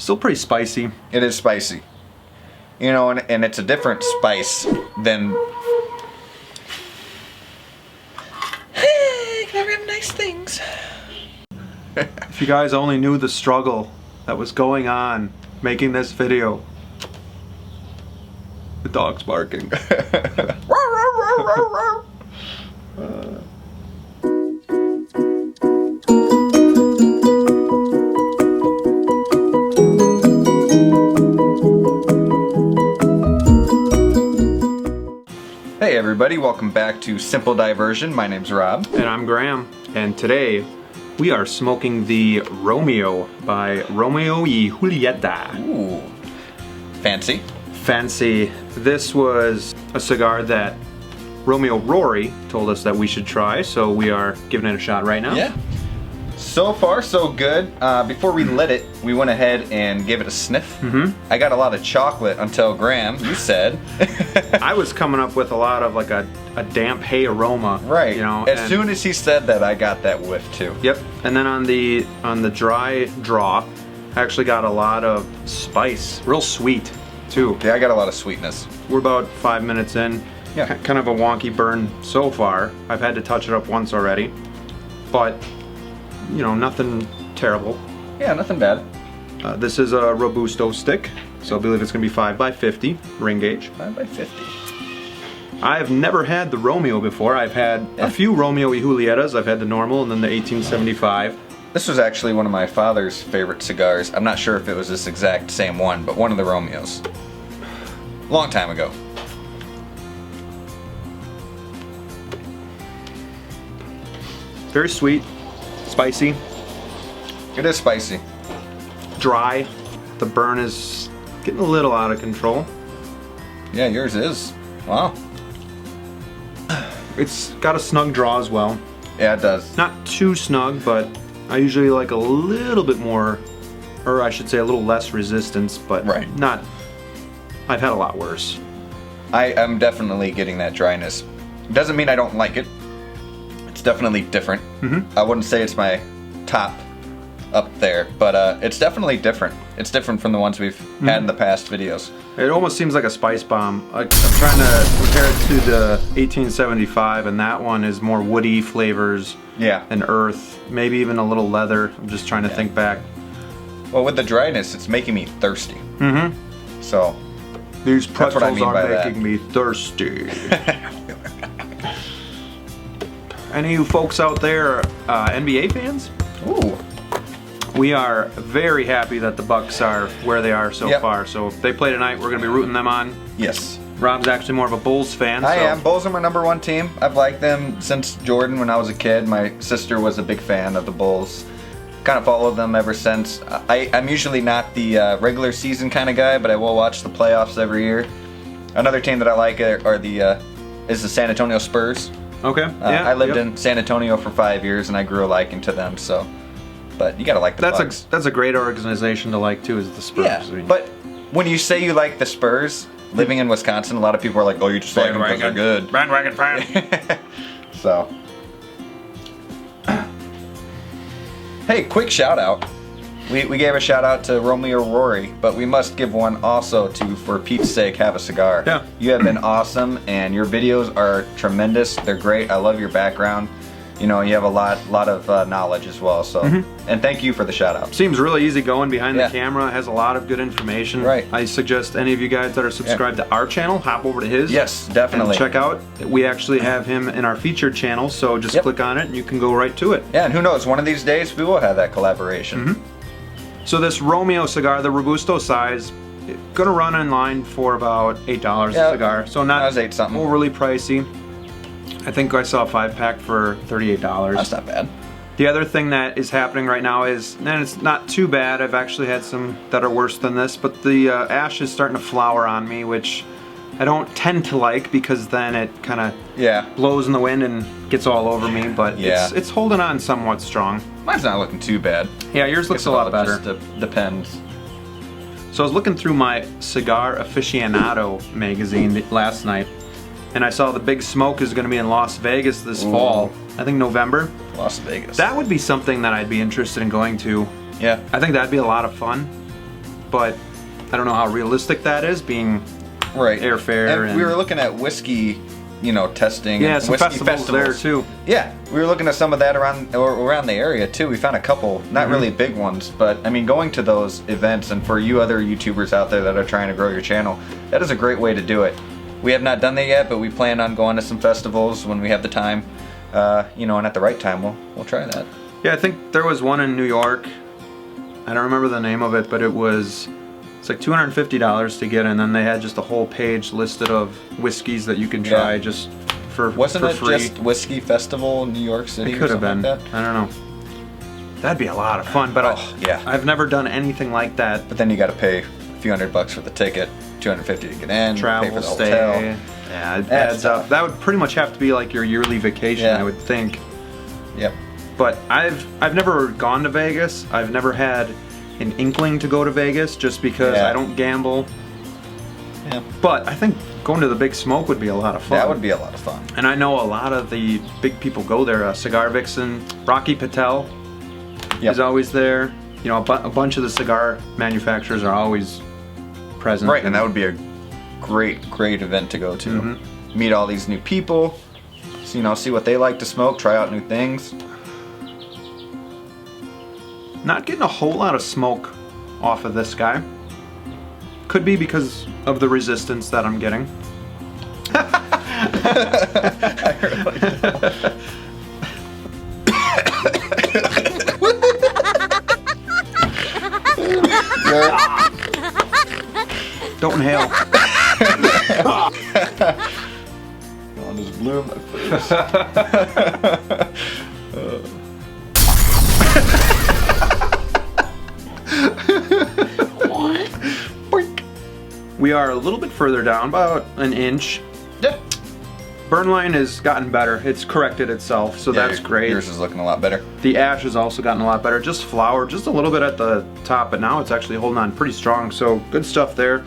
Still pretty spicy. It is spicy. You know, and it's a different spice than... Hey, can never have nice things. If you guys only knew the struggle that was going on making this video. The dog's barking. Hey everybody, welcome back to Simple Diversion. My name's Rob. And I'm Graham. And today we are smoking the Romeo by Romeo Y Julietta. Ooh, fancy. Fancy. This was a cigar that Romeo Rory told us that we should try, so we are giving it a shot right now. Yeah. So far, so good. Before we lit it, we went ahead and gave it a sniff. I got a lot of chocolate until Graham, you said. I was coming up with a lot of like a damp hay aroma. Right. You know. As soon as he said that, I got that whiff too. Yep. And then on the dry draw, I actually got a lot of spice, real sweet too. Yeah, I got a lot of sweetness. We're about 5 minutes in. Yeah. Kind of a wonky burn so far. I've had to touch it up once already, but you know, nothing terrible. Yeah, nothing bad. This is a Robusto stick, so I believe it's going to be 5x50 ring gauge. 5x50. I've never had the Romeo before. I've had a few Romeo Y Juliettas. I've had the normal and then the 1875. This was actually one of my father's favorite cigars. I'm not sure if it was this exact same one, but one of the Romeos. Long time ago. Very sweet, spicy. It is spicy. Dry. The burn is getting a little out of control. Yeah, yours is. Wow. It's got a snug draw as well. Yeah, it does. Not too snug, but I usually like a little bit more, or I should say a little less resistance, but not, I've had a lot worse. I am definitely getting that dryness. Doesn't mean I don't like it. It's definitely different. I wouldn't say it's my top up there, but it's definitely different. It's different from the ones we've had in the past videos. It almost seems like a spice bomb. I'm trying to compare it to the 1875, and that one is more woody flavors and earth, maybe even a little leather. I'm just trying to think back. Well, with the dryness, it's making me thirsty. So, these pretzels I mean are by making me thirsty. Any of you folks out there NBA fans? Ooh. We are very happy that the Bucks are where they are so far. So if they play tonight, we're going to be rooting them on. Yes. Rob's actually more of a Bulls fan. I am. Bulls are my #1 team. I've liked them since Jordan when I was a kid. My sister was a big fan of the Bulls. Kind of followed them ever since. I'm usually not the regular season kind of guy, but I will watch the playoffs every year. Another team that I like is the San Antonio Spurs. Okay. I lived in San Antonio for 5 years, and I grew a liking to them. So, but you gotta like the Bucks. That's a great organization to like too, is the Spurs. Yeah, but when you say you like the Spurs, living in Wisconsin, a lot of people are like, "Oh, you just like them because they're good." Bandwagon fan. So, hey, quick shout out. We gave a shout out to Romeo Rory, but we must give one also to For Pete's Sake, Have a Cigar. Yeah. You have been awesome, and your videos are tremendous. They're great. I love your background. You know, you have a lot of knowledge as well. So, and thank you for the shout out. Seems really easy going behind the camera. Has a lot of good information. Right. I suggest any of you guys that are subscribed to our channel hop over to his. Yes, definitely. And check out. We actually have him in our featured channel, so just click on it and you can go right to it. Yeah, and who knows? One of these days we will have that collaboration. So this Romeo cigar, the Robusto size, gonna run in line for about $8 a cigar. So not overly pricey. I think I saw a 5-pack for $38. That's not bad. The other thing that is happening right now is, and it's not too bad, I've actually had some that are worse than this, but the ash is starting to flower on me, which I don't tend to like because then it kind of blows in the wind and gets all over me, but it's holding on somewhat strong. Mine's not looking too bad. Yeah, yours looks a lot better. Just depends. So I was looking through my Cigar Aficionado magazine last night, and I saw the Big Smoke is going to be in Las Vegas this fall. I think November. Las Vegas. That would be something that I'd be interested in going to. Yeah. I think that'd be a lot of fun. but I don't know how realistic that is, being right. airfare. And we were looking at whiskey, you know, testing. Yeah, and some whiskey festivals there too. Yeah, we were looking at some of that around the area too. We found a couple, not really big ones, but I mean, going to those events, and for you other YouTubers out there that are trying to grow your channel, that is a great way to do it. We have not done that yet, but we plan on going to some festivals when we have the time, you know, and at the right time, we'll try that. Yeah, I think there was one in New York. I don't remember the name of it, but it's like $250 to get in, and then they had just a whole page listed of whiskeys that you can try just for Wasn't it free. just Whiskey Festival in New York City? It could have been. Like that? I don't know. That'd be a lot of fun, but yeah. I've never done anything like that. But then you got to pay a few $100 for the ticket, $250 to get in, pay Travel, for the stay. hotel. Yeah, it adds up. That would pretty much have to be like your yearly vacation, I would think. Yep. But I've never gone to Vegas. I've never had an inkling to go to Vegas just because I don't gamble. Yeah. But I think going to the Big Smoke would be a lot of fun. That would be a lot of fun. And I know a lot of the big people go there. Cigar Vixen, Rocky Patel is always there. You know, a bunch of the cigar manufacturers are always present. Right, and that would be a great event to go to. Meet all these new people, so, you know, see what they like to smoke, try out new things. Not getting a whole lot of smoke off of this guy. Could be because of the resistance that I'm getting. Don't inhale. One just blew in my face. We are a little bit further down, about an inch. Yeah. Burn line has gotten better. It's corrected itself, so that's great. Yours is looking a lot better. The ash has also gotten a lot better. Just flower, just a little bit at the top, but now it's actually holding on pretty strong, so good stuff there.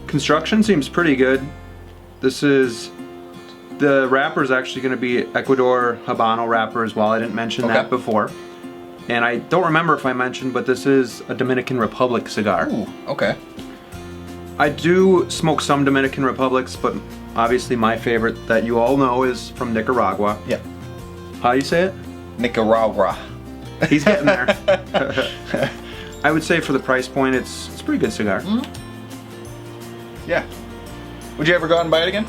Construction seems pretty good. The wrapper is actually going to be Ecuador Habano wrapper as well. I didn't mention that before. And I don't remember if I mentioned, but this is a Dominican Republic cigar. Ooh, okay. I do smoke some Dominican Republics, but obviously my favorite that you all know is from Nicaragua. Yeah. How do you say it? Nicaragua. He's getting there. I would say for the price point, it's a pretty good cigar. Yeah. Would you ever go out and buy it again?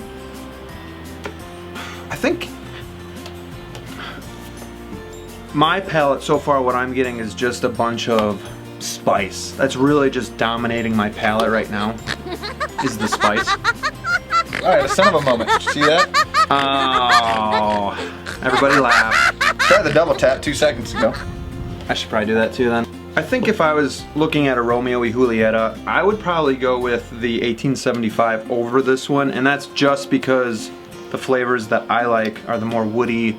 I think my palate so far, what I'm getting is just a bunch of spice. That's really just dominating my palate right now, is the spice. Alright, a son of a moment. See that? Oh, everybody laugh. Try the double tap 2 seconds ago. I should probably do that too then. I think if I was looking at a Romeo Y Julietta, I would probably go with the 1875 over this one, and that's just because the flavors that I like are the more woody,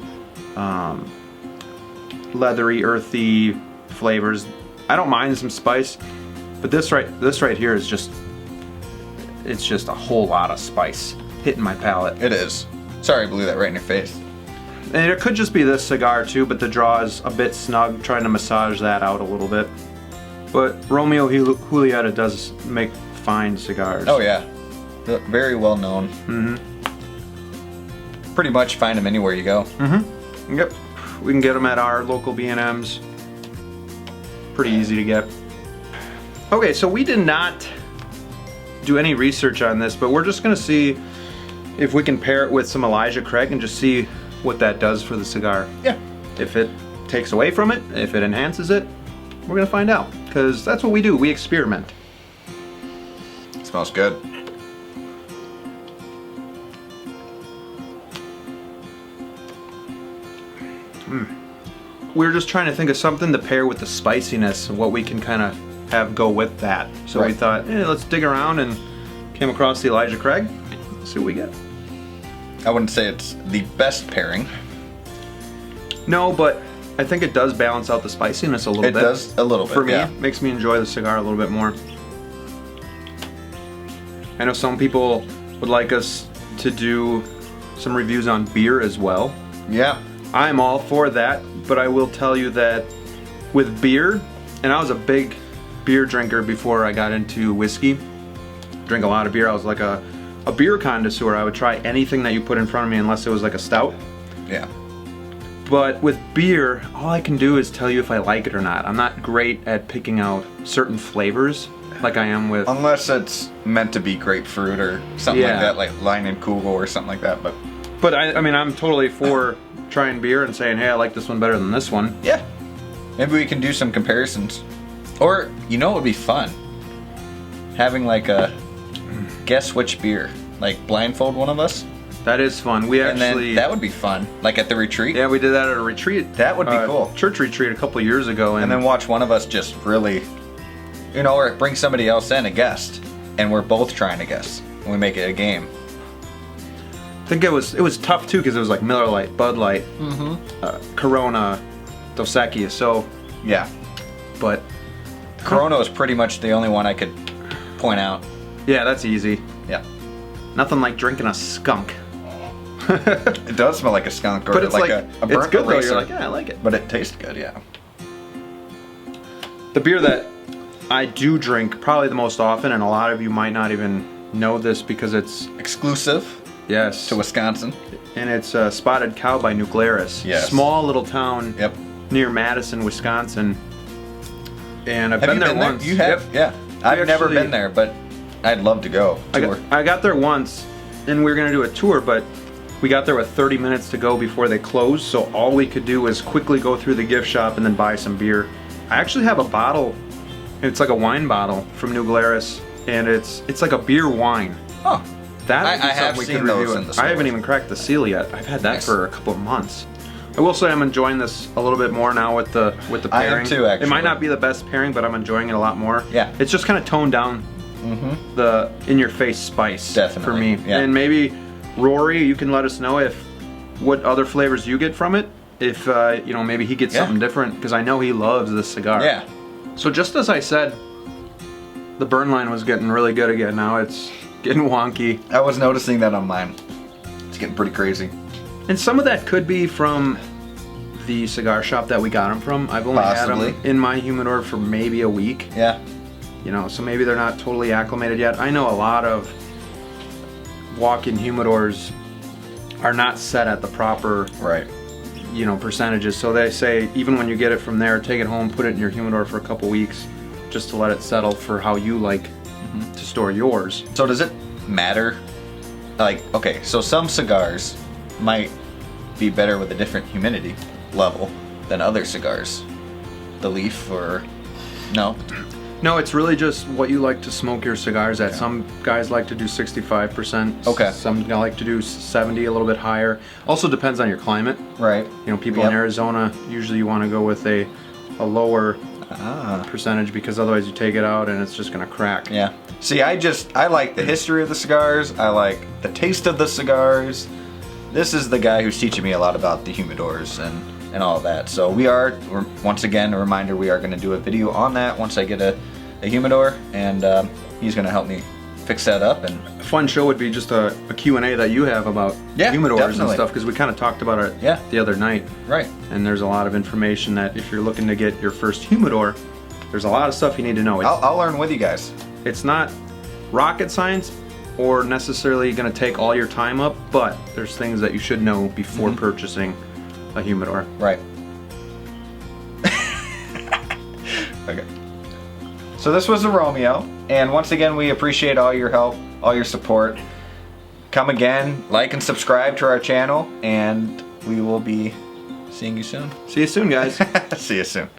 leathery, earthy flavors. I don't mind some spice, but this right here is just, it's just a whole lot of spice hitting my palate. It is. Sorry, I blew that right in your face. And it could just be this cigar too, but the draw is a bit snug, trying to massage that out a little bit. But Romeo Y Julietta does make fine cigars. Oh yeah. Very well known. Pretty much find them anywhere you go. Yep. We can get them at our local B&Ms. Pretty easy to get. Okay, so we did not do any research on this, but we're just gonna see if we can pair it with some Elijah Craig and just see what that does for the cigar. Yeah. If it takes away from it, if it enhances it, we're gonna find out, because that's what we do, we experiment. It smells good. We were just trying to think of something to pair with the spiciness, what we can kind of have go with that. So we thought, let's dig around, and came across the Elijah Craig. Let's see what we get. I wouldn't say it's the best pairing. No, but I think it does balance out the spiciness a little bit. It does a little bit, for me. yeah. Makes me enjoy the cigar a little bit more. I know some people would like us to do some reviews on beer as well. Yeah. I'm all for that, but I will tell you that with beer, and I was a big beer drinker before I got into whiskey. Drink a lot of beer. I was like a beer connoisseur. I would try anything that you put in front of me unless it was like a stout. Yeah. But with beer, all I can do is tell you if I like it or not. I'm not great at picking out certain flavors like I am with... Unless it's meant to be grapefruit or something like that, like Line and Kugel or something like that. But I mean, I'm totally for trying beer and saying, hey, I like this one better than this one. Yeah. Maybe we can do some comparisons. Or, you know what would be fun? Having like a guess which beer. Like blindfold one of us. That is fun. We actually... that would be fun. Like at the retreat. Yeah, we did that at a retreat. That would be cool. Church retreat a couple of years ago. And then watch one of us just really, you know, or bring somebody else in, a guest. And we're both trying to guess. And we make it a game. I think it was tough too because it was like Miller Lite, Bud Light, Corona, Dos Equis. So yeah, but Corona was pretty much the only one I could point out. Yeah, that's easy. Yeah, nothing like drinking a skunk. It does smell like a skunk, or but it's like a burnt it's good eraser. Though. You're like, yeah, I like it. But it tastes good, yeah. The beer that I do drink probably the most often, and a lot of you might not even know this because it's exclusive. Yes. To Wisconsin. And it's Spotted Cow by New Glarus. Yes. Small little town. Yep. Near Madison, Wisconsin. And I've Have been you there been once. There? You have? Yep. Yeah. I've never been there, but I'd love to go. I got there once, and we were going to do a tour, but we got there with 30 minutes to go before they closed, so all we could do was quickly go through the gift shop and then buy some beer. I actually have a bottle. It's like a wine bottle from New Glarus, and it's like a beer wine. Oh. That I have seen those in the store. I haven't even cracked the seal yet. I've had that for a couple of months. I will say I'm enjoying this a little bit more now with the pairing. I am too, actually. It might not be the best pairing, but I'm enjoying it a lot more. Yeah. It's just kind of toned down the in-your-face spice. Definitely. For me. Yeah. And maybe Rory, you can let us know what other flavors you get from it. If you know, maybe he gets something different, because I know he loves this cigar. Yeah. So just as I said, the burn line was getting really good again. Now it's getting wonky. I was noticing that on mine. It's getting pretty crazy. And some of that could be from the cigar shop that we got them from. I've only had them in my humidor for maybe a week. Yeah. You know, so maybe they're not totally acclimated yet. I know a lot of walk-in humidors are not set at the proper you know, percentages. So they say even when you get it from there, take it home, put it in your humidor for a couple weeks just to let it settle for how you like to store yours. So does it matter? Like, okay, so some cigars might be better with a different humidity level than other cigars. The leaf, or no? No, it's really just what you like to smoke your cigars at. Some guys like to do 65%. Okay. Some like to do 70, a little bit higher. Also depends on your climate. Right. You know, people in Arizona, usually you want to go with a lower percentage, because otherwise you take it out and it's just going to crack. Yeah. See, I like the history of the cigars. I like the taste of the cigars. This is the guy who's teaching me a lot about the humidors and all of that. So we're once again, a reminder, we are going to do a video on that once I get a humidor, and he's going to help me fix that up. And a fun show would be just a Q&A that you have about humidors and stuff, because we kind of talked about it the other night. Right. And there's a lot of information that if you're looking to get your first humidor, there's a lot of stuff you need to know. I'll learn with you guys. It's not rocket science or necessarily going to take all your time up, but there's things that you should know before purchasing a humidor. Right. Okay. So this was a Romeo, and once again, we appreciate all your help, all your support. Come again, like and subscribe to our channel, and we will be seeing you soon. See you soon, guys. See you soon.